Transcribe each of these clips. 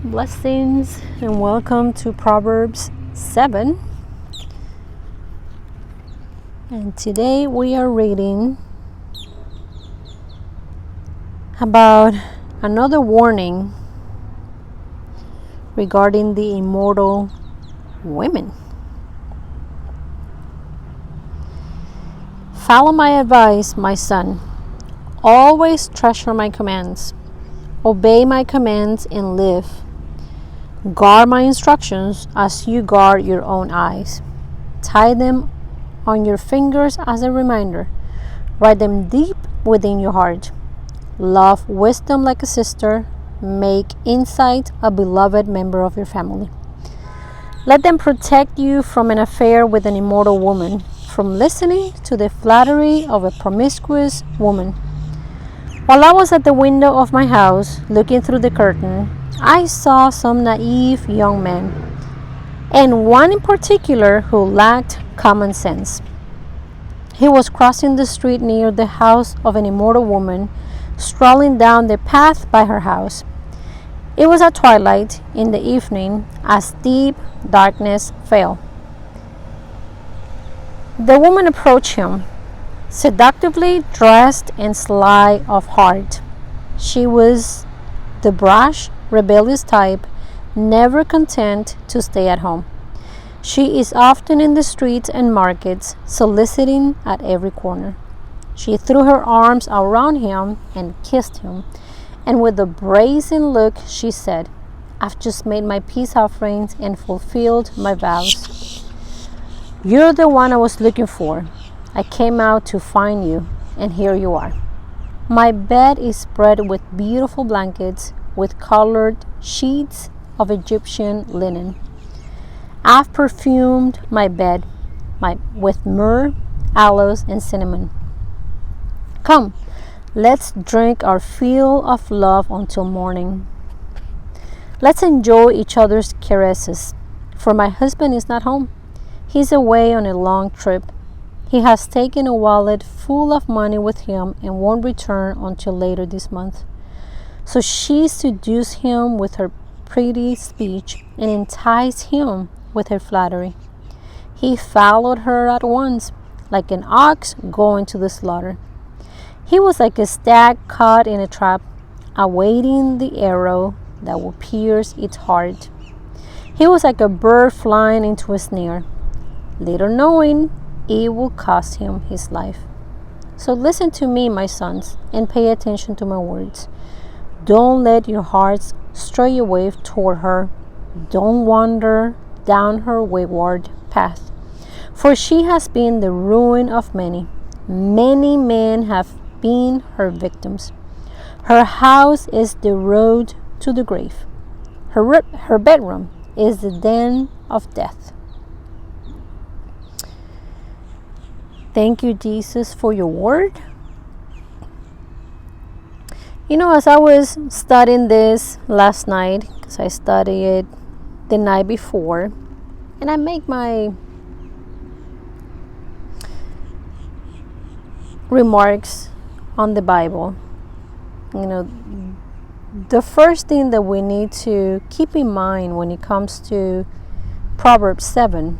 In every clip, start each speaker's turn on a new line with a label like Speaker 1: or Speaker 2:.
Speaker 1: Blessings and welcome to Proverbs 7. And today we are reading about another warning regarding the immortal women. Follow my advice, my son. Always treasure my commands. Obey my commands and live. Guard my instructions as you guard your own eyes. Tie them on your fingers as a reminder. Write them deep within your heart. Love wisdom like a sister. Make insight a beloved member of your family. Let them protect you from an affair with an immortal woman, from listening to the flattery of a promiscuous woman. While I was at the window of my house, looking through the curtain, I saw some naive young men, and one in particular who lacked common sense. He was crossing the street near the house of an immortal woman, strolling down the path by her house. It was at twilight in the evening, as deep darkness fell. The woman approached him, seductively dressed and sly of heart. She was the brash, rebellious type, never content to stay at home. She is often in the streets and markets, soliciting at every corner. She threw her arms around him and kissed him, and with a brazen look she said, "I've just made my peace offerings and fulfilled my vows. You're the one I was looking for. I came out to find you, and here you are. My bed is spread with beautiful blankets, with colored sheets of Egyptian linen. I've perfumed my bed with myrrh, aloes, and cinnamon. Come, let's drink our fill of love until morning. Let's enjoy each other's caresses, for my husband is not home. He's away on a long trip. He has taken a wallet full of money with him and won't return until later this month." So she seduced him with her pretty speech and enticed him with her flattery. He followed her at once, like an ox going to the slaughter. He was like a stag caught in a trap, awaiting the arrow that will pierce its heart. He was like a bird flying into a snare, little knowing it will cost him his life. So listen to me, my sons, and pay attention to my words. Don't let your hearts stray away toward her. Don't wander down her wayward path, for she has been the ruin of many. Many men have been her victims. Her house is the road to the grave. Her bedroom is the den of death. Thank you, Jesus, for your word. As I was studying this last night, because I studied it the night before, and I make my remarks on the Bible, the first thing that we need to keep in mind when it comes to Proverbs 7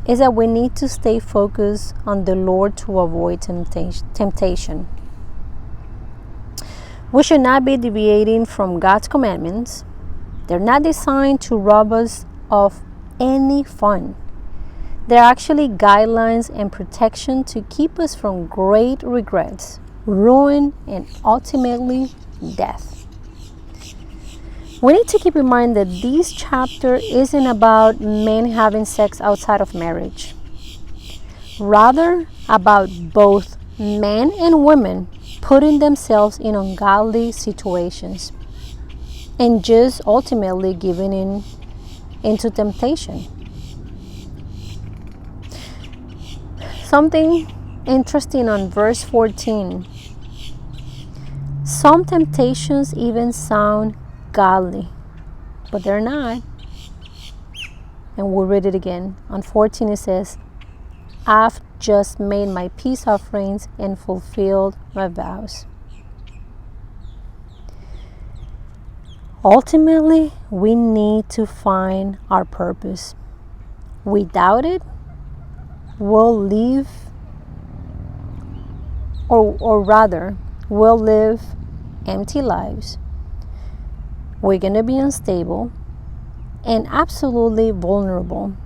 Speaker 1: is that we need to stay focused on the Lord to avoid temptation. We should not be deviating from God's commandments. They're not designed to rob us of any fun. They're actually guidelines and protection to keep us from great regrets, ruin, and ultimately death. We need to keep in mind that this chapter isn't about men having sex outside of marriage. Rather, about both men and women putting themselves in ungodly situations and just ultimately giving into temptation. Something interesting on verse 14. Some temptations even sound godly, but they're not. And we'll read it again. On 14 it says, "I've just made my peace offerings and fulfilled my vows." Ultimately, we need to find our purpose. Without it, we'll live, or rather, we'll live empty lives. We're going to be unstable and absolutely vulnerable.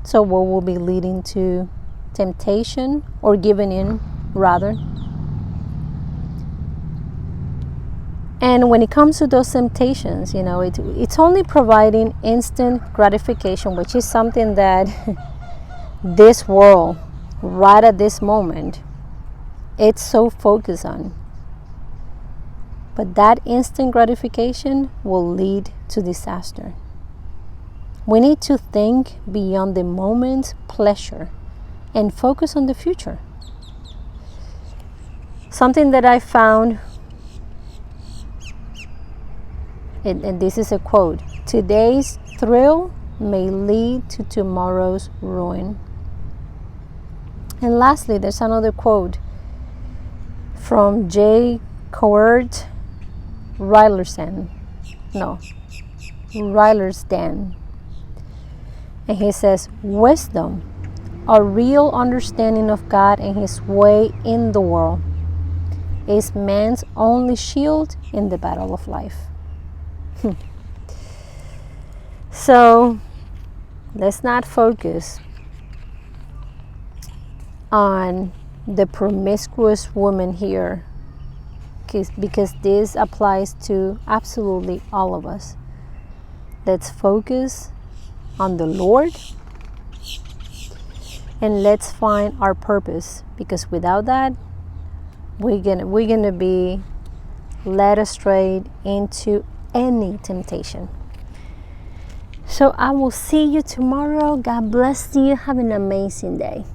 Speaker 1: So what will be leading to temptation, or giving in, rather. And when it comes to those temptations, it's only providing instant gratification, which is something that this world, right at this moment, it's so focused on. But that instant gratification will lead to disaster. We need to think beyond the moment's pleasure and focus on the future. Something that I found, and this is a quote: today's thrill may lead to tomorrow's ruin. And lastly, there's another quote from J. Cowart Rylerson. And he says, wisdom, a real understanding of God and His way in the world, is man's only shield in the battle of life. So let's not focus on the promiscuous woman here, because this applies to absolutely all of us. Let's focus on the Lord, and let's find our purpose, because without that, we're gonna be led astray into any temptation. So I will see you tomorrow. God bless you. Have an amazing day.